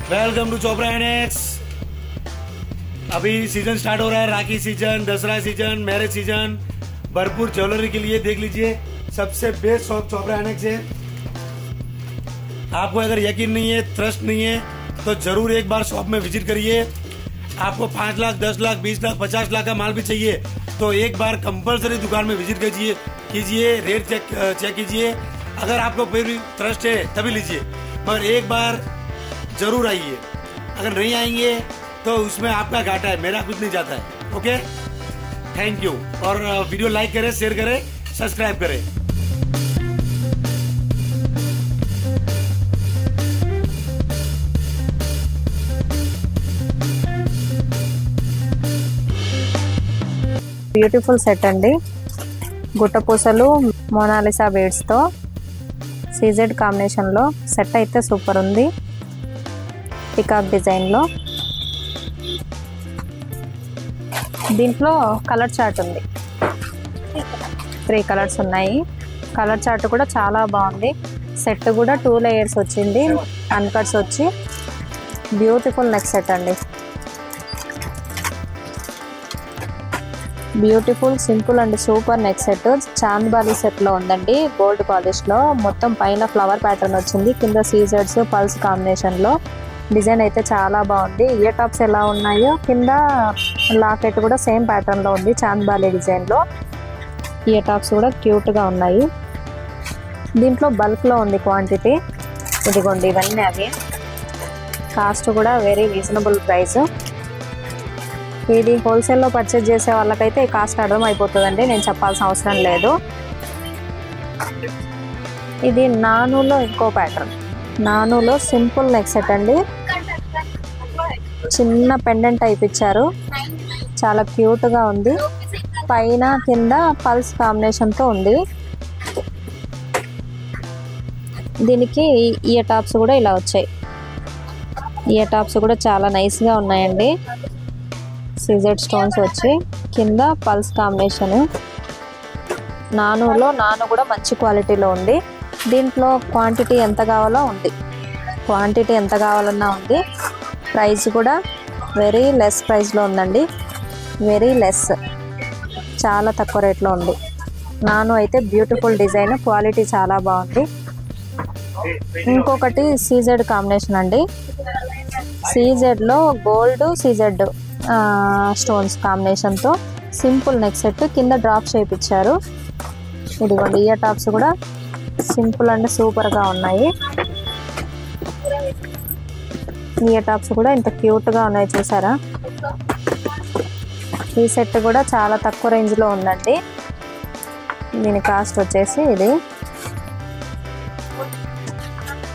Welcome to Chopra annex. अभी season start हो रहा है, Rakhi season, Dussehra season, marriage season, भरपूर ज्वेलरी के लिए देख लीजिए सबसे बेस्ट शॉप चोपड़ा एनेक्स है। आपको अगर यकीन नहीं है, ट्रस्ट नहीं है तो जरूर एक बार शॉप में विजिट करिए। आपको 5 लाख, 10 लाख, 20 लाख, 50 लाख का माल भी चाहिए तो एक बार कंपलसरी दुकान में विजिट कीजिए, रेट चेक कीजिए। अगर आपको फिर भी ट्रस्ट है तभी लीजिए, मगर एक बार जरूर आइए। अगर नहीं आएंगे तो उसमें आपका घाटा है, मेरा कुछ नहीं जाता है। Okay, thank you. और वीडियो लाइक करें, शेयर करें, सब्सक्राइब करें। బ్యూటిఫుల్ సెట్ అండి, గుట్టపూసలు మోనాలిసా బీడ్స్ తో సీజెడ్ కాంబినేషన్ లో సెట్ అయితే సూపర్ ఉంది। పికాక్ డిజైన్ లో దీంట్లో కలర్ చార్ట్ ఉంది, 3 కలర్స్ ఉన్నాయి। కలర్ చార్ట్ కూడా చాలా బాగుంది। సెట్ కూడా 2 లేయర్స్ వచ్చింది, అన్కట్స్ వచ్చి బ్యూటిఫుల్ నెక్ సెట్ అండి। Beautiful simple and super neck set chandbali set లో ఉందండి। గోల్డ్ పాలిష్ లో మొత్తం పైన ఫ్లవర్ ప్యాటర్న్ వచ్చింది, కింద సీజర్స్ పల్స్ కాంబినేషన్ లో డిజైన్ అయితే చాలా బాగుంది। ఇయర్ టాప్స్ ఎలా ఉన్నాయో కింద లాకెట్ కూడా సేమ్ ప్యాటర్న్ లో ఉంది, చాంద్బాలి డిజైన్ లో। ఇయర్ టాప్స్ కూడా క్యూట్ గా ఉన్నాయి। దీంట్లో బల్క్ లో ఉంది క్వాంటిటీ, ఇదిగోండి ఇవన్నీ అవి। కాస్ట్ కూడా వెరీ రీజనబుల్ ప్రైస్। ఇది హోల్సేల్ లో పర్చేజ్ చేసే వాళ్ళకైతే కాస్ట్ అర్థం అయిపోతుందండి, నేను చెప్పాల్సిన అవసరం లేదు। ఇది నానులో ఇంకో ప్యాటర్న్, నానులో సింపుల్ నెక్ సెట్ అండి। చిన్న పెండెంట్ టైప్ ఇచ్చారు, చాలా క్యూట్ గా ఉంది। పైన కింద పల్స్ కాంబినేషన్ తో ఉంది। దీనికి ఇయర్ టాప్స్ కూడా ఇలా వచ్చాయి। ఇయర్ టాప్స్ కూడా చాలా నైస్ గా ఉన్నాయండి। సీజెడ్ స్టోన్స్ వచ్చి కింద పల్స్ కాంబినేషన్। నాను కూడా మంచి క్వాలిటీలో ఉంది। దీంట్లో క్వాంటిటీ ఎంత కావాలో ఉంది, క్వాంటిటీ ఎంత కావాలన్నా ఉంది। ప్రైస్ కూడా వెరీ లెస్ ప్రైస్లో ఉందండి, వెరీ లెస్, చాలా తక్కువ రేట్లో ఉంది। నాను అయితే బ్యూటిఫుల్ డిజైన్, క్వాలిటీ చాలా బాగుంది। ఇంకొకటి సీజెడ్ కాంబినేషన్ అండి, సీజెడ్లో గోల్డ్ సీజెడ్ స్టోన్స్ కాంబినేషన్తో సింపుల్ నెక్ సెట్, కింద డ్రాప్ షేప్ ఇచ్చారు। ఇదిగోండి ఇయర్ టాప్స్ కూడా సింపుల్ అండ్ సూపర్గా ఉన్నాయి। ఇయర్ టాప్స్ కూడా ఇంత క్యూట్గా ఉన్నాయి చూసారా। ఈ సెట్ కూడా చాలా తక్కువ రేంజ్లో ఉందండి। దీని కాస్ట్ వచ్చేసి ఇది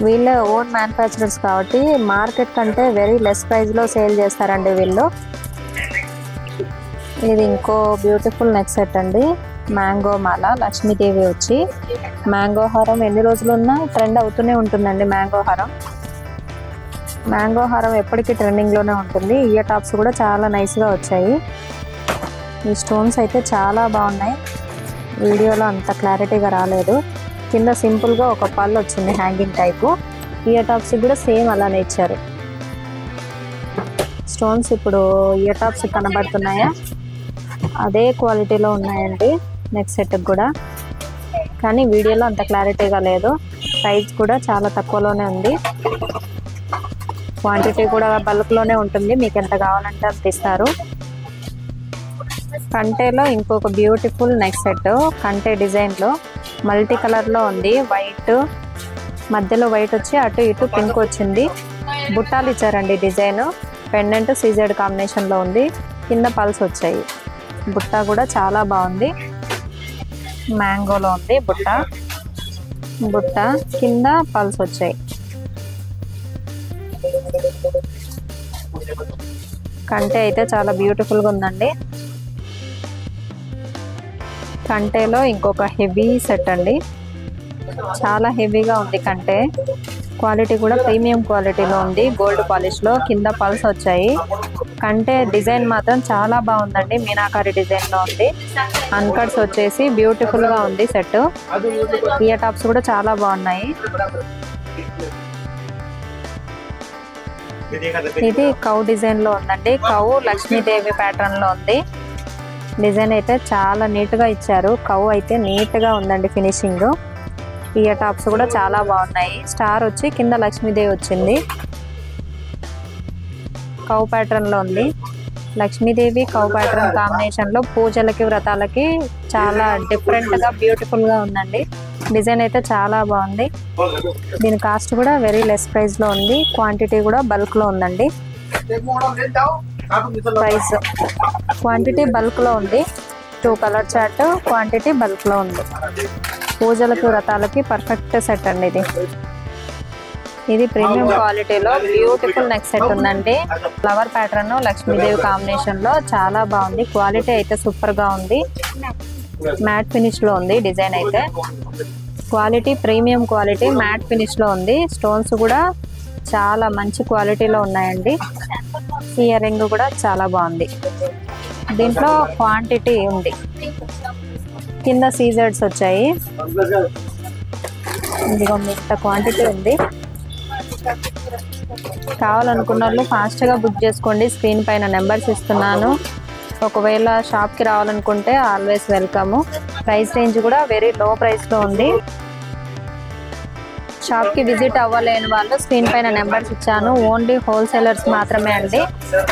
వీళ్ళ ఓన్ మ్యానుఫ్యాక్చరర్స్ కాబట్టి మార్కెట్ కంటే వెరీ లెస్ ప్రైస్లో సేల్ చేస్తారండి వీళ్ళు। ఇది ఇంకో బ్యూటిఫుల్ నెక్ సెట్ అండి, మ్యాంగో మాల, లక్ష్మీదేవి వచ్చి మ్యాంగో హారం ఎన్ని రోజులు ఉన్నా ట్రెండ్ అవుతూనే ఉంటుందండి। మ్యాంగో హారం ఎప్పటికీ ట్రెండింగ్లోనే ఉంటుంది। ఇయర్ టాప్స్ కూడా చాలా నైస్గా వచ్చాయి। ఈ స్టోన్స్ అయితే చాలా బాగున్నాయి, వీడియోలో అంత క్లారిటీగా రాలేదు। కింద సింపుల్గా ఒక పళ్ళు వచ్చింది హ్యాంగింగ్ టైపు, ఇయర్ టాప్స్ కూడా సేమ్ అలానే ఇచ్చారు। స్టోన్స్ ఇప్పుడు ఇయర్ టాప్స్ కనబడుతున్నాయా, అదే క్వాలిటీలో ఉన్నాయండి నెక్ సెట్ కూడా, కానీ వీడియోలో అంత క్లారిటీగా లేదు। ప్రైస్ కూడా చాలా తక్కువలోనే ఉంది, క్వాంటిటీ కూడా బల్క్లోనే ఉంటుంది, మీకు ఎంత కావాలంటే అంత ఇస్తారు। కంటేలో ఇంకొక బ్యూటిఫుల్ నెక్ సెట్, కంటే డిజైన్లో మల్టీ కలర్లో ఉంది, వైట్ మధ్యలో వైట్ వచ్చి అటు ఇటు పింక్ వచ్చింది, బుట్టాలు ఇచ్చారండి డిజైన్, పెండెంట్ సీజెడ్ కాంబినేషన్లో ఉంది, కింద పల్స్ వచ్చాయి। బుట్ట కూడా చాలా బాగుంది, మ్యాంగోలో ఉంది బుట్ట కింద పల్స్ వచ్చాయి। కంటే అయితే చాలా బ్యూటిఫుల్గా ఉందండి। కంటేలో ఇంకొక హెవీ సెట్ అండి, చాలా హెవీగా ఉంది కంటే, క్వాలిటీ కూడా ప్రీమియం క్వాలిటీలో ఉంది, గోల్డ్ పాలిష్లో, కింద పల్స్ వచ్చాయి। కంటే డిజైన్ మాత్రం చాలా బాగుందండి, మీనాకారి డిజైన్లో ఉంది, అన్కట్స్ వచ్చేసి బ్యూటిఫుల్గా ఉంది సెట్। ఇయర్ టాప్స్ కూడా చాలా బాగున్నాయి। ఇది కౌ డిజైన్ లో ఉందండి. కౌ లక్ష్మీదేవి ప్యాటర్న్ లో ఉంది. డిజైన్ అయితే చాలా నీట్ గా ఇచ్చారు. కౌ అయితే నీట్ గా ఉందండి ఫినిషింగ్. ఇయర్ టాప్స్ కూడా చాలా బాగున్నాయి. స్టార్ వచ్చి కింద లక్ష్మీదేవి వచ్చింది. కౌ ప్యాటర్న్ లో ఉంది. లక్ష్మీదేవి కౌ ప్యాటర్న్ కాంబినేషన్ లో పూజలకి వ్రతాలకి చాలా డిఫరెంట్ గా బ్యూటిఫుల్ గా ఉందండి. డిజైన్ అయితే చాలా బాగుంది. దీని కాస్ట్ కూడా వెరీ లెస్ ప్రైస్ లో ఉంది. క్వాంటిటీ కూడా బల్క్ లో ఉందండి. ప్రైస్ క్వాంటిటీ బల్క్ లో ఉంది. 2 కలర్ చార్ట్, క్వాంటిటీ బల్క్ లో ఉంది. పూజలకి వ్రతాలకి పర్ఫెక్ట్ సెట్ అండి ఇది. ఇది ప్రీమియం క్వాలిటీలో బ్యూటిఫుల్ నెక్ సెట్ ఉందండి. ఫ్లవర్ ప్యాటర్న్ లక్ష్మీదేవి కాంబినేషన్ లో చాలా బాగుంది. క్వాలిటీ అయితే సూపర్ గా ఉంది. మ్యాట్ ఫినిష్ లో ఉంది. డిజైన్ అయితే quality premium quality matte finish లో ఉంది. స్టోన్స్ కూడా చాలా మంచి క్వాలిటీలో ఉన్నాయండి. ఇయర్ రింగ్ కూడా చాలా బాగుంది. దీంట్లో క్వాంటిటీ ఉంది. కింద సీజర్స్ వచ్చాయి. ఇదిగో ఇంత క్వాంటిటీ ఉంది. కావాలనుకున్న వాళ్ళు ఫాస్ట్ గా బుక్ చేసుకోండి. స్క్రీన్ పైన నెంబర్స్ ఇస్తున్నాను. ఒకవేళ షాప్ కి రావాలనుకుంటే ఆల్వేస్ వెల్కమ్. ప్రైస్ రేంజ్ కూడా వెరీ లో ప్రైస్ లో ఉంది. షాప్ కి విజిట్ అవ్వలేని వాళ్ళు స్క్రీన్ పైన నెంబర్స్ ఇచ్చాను. ఓన్లీ హోల్సేలర్స్ మాత్రమే అండి.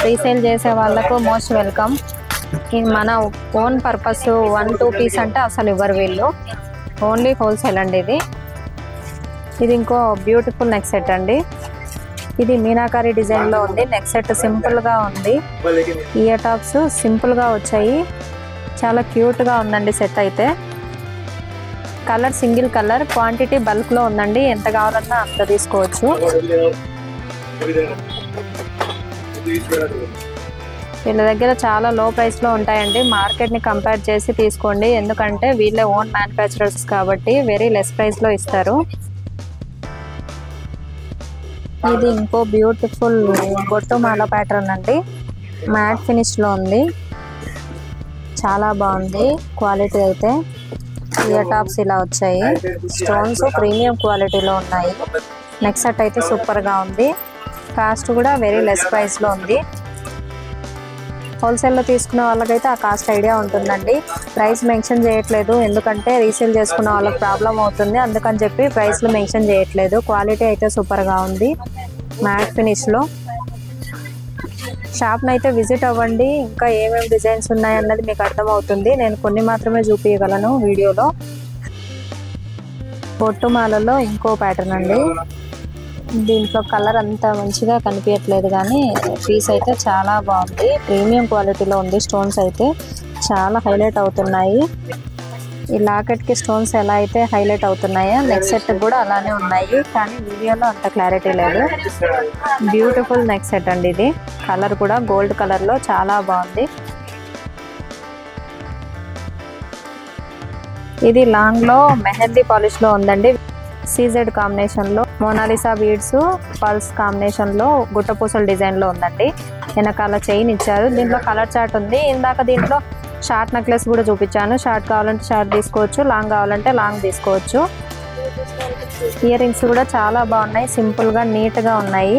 రీసేల్ చేసే వాళ్ళకు మోస్ట్ వెల్కమ్. మన ఓన్ పర్పస్ 1-2 పీస్ అంటే అసలు ఇవ్వరు వీళ్ళు. ఓన్లీ హోల్సేల్ అండి ఇది. ఇది ఇంకో బ్యూటిఫుల్ నెక్ సెట్ అండి. ఇది మీనాకారి డిజైన్ లో ఉంది. నెక్ సెట్ సింపుల్ గా ఉంది. ఇయర్ టాప్స్ సింపుల్ గా వచ్చాయి. చాలా క్యూట్ గా ఉందండి సెట్ అయితే. Colour single colour. Quantity bulk లో ఉందండి. ఎంత కావాలన్నా అంత తీసుకోవచ్చు. వీళ్ళ దగ్గర చాలా లో ప్రైస్ లో ఉంటాయండి. మార్కెట్ ని కంపేర్ చేసి తీసుకోండి. ఎందుకంటే వీళ్ళే ఓన్ మ్యానుఫ్యాక్చరర్స్ కాబట్టి వెరీ లెస్ ప్రైస్ లో ఇస్తారు. ఇది ఇంకో బ్యూటిఫుల్ బొట్టుమాల ప్యాటర్న్ అండి. మ్యాట్ ఫినిష్ లో ఉంది. చాలా బాగుంది క్వాలిటీ అయితే. ఇయర్ టాప్స్ ఇలా వచ్చాయి. స్టోన్స్ ప్రీమియం క్వాలిటీలో ఉన్నాయి. నెక్ సెట్ అయితే సూపర్ గా ఉంది. కాస్ట్ కూడా వెరీ లెస్ ప్రైస్ లో ఉంది. హోల్సేల్లో తీసుకున్న వాళ్ళకైతే ఆ కాస్ట్ ఐడియా ఉంటుందండి. ప్రైస్ మెన్షన్ చేయట్లేదు, ఎందుకంటే రీసేల్ చేసుకున్న వాళ్ళకి ప్రాబ్లం అవుతుంది. అందుకని చెప్పి ప్రైస్లు మెన్షన్ చేయట్లేదు. క్వాలిటీ అయితే సూపర్గా ఉంది. మ్యాట్ ఫినిష్లో. షాప్ని అయితే విజిట్ అవ్వండి. ఇంకా ఏమేమి డిజైన్స్ ఉన్నాయన్నది మీకు అర్థమవుతుంది. నేను కొన్ని మాత్రమే చూపించగలను వీడియోలో. బొట్టుమాలలో ఇంకో ప్యాటర్న్ అండి. దీంట్లో కలర్ అంత మంచిగా కనిపించట్లేదు, కానీ పీస్ అయితే చాలా బాగుంది. ప్రీమియం క్వాలిటీలో ఉంది. స్టోన్స్ అయితే చాలా హైలైట్ అవుతున్నాయి. ఈ లాకెట్కి స్టోన్స్ ఎలా అయితే హైలైట్ అవుతున్నాయో నెక్ సెట్ కూడా అలానే ఉన్నాయి, కానీ వీడియోలో అంత క్లారిటీ లేదు. బ్యూటిఫుల్ నెక్ సెట్ అండి ఇది. కలర్ కూడా గోల్డ్ కలర్లో చాలా బాగుంది. ఇది లాంగ్లో మెహందీ పాలిష్లో ఉందండి. సీజెడ్ కాంబినేషన్లో మోనాలిసా బీడ్స్ పల్స్ కాంబినేషన్లో గుట్టపూసల డిజైన్లో ఉందండి. వెనకాల చైన్ ఇచ్చారు. దీంట్లో కలర్ చార్ట్ ఉంది. ఇందాక దీంట్లో షార్ట్ నెక్లెస్ కూడా చూపించాను. షార్ట్ కావాలంటే షార్ట్ తీసుకోవచ్చు, లాంగ్ కావాలంటే లాంగ్ తీసుకోవచ్చు. ఇయర్ రింగ్స్ కూడా చాలా బాగున్నాయి. సింపుల్గా నీట్గా ఉన్నాయి.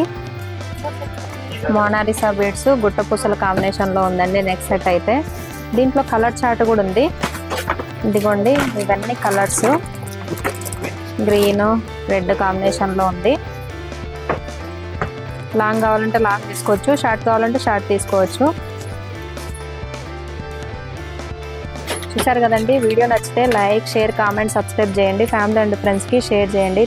మోనాలిసా బీడ్స్ గుట్టపూసల కాంబినేషన్లో ఉందండి నెక్ సెట్ అయితే. దీంట్లో కలర్ చార్ట్ కూడా ఉంది. ఇదిగోండి, ఇవన్నీ కలర్స్. గ్రీన్ రెడ్ కాంబినేషన్లో ఉంది. లాంగ్ కావాలంటే లాంగ్ తీసుకోవచ్చు, షార్ట్ కావాలంటే షార్ట్ తీసుకోవచ్చు. చూసారు కదండి. వీడియో నచ్చితే లైక్, షేర్, కామెంట్, సబ్స్క్రైబ్ చేయండి. ఫ్యామిలీ అండ్ ఫ్రెండ్స్కి షేర్ చేయండి.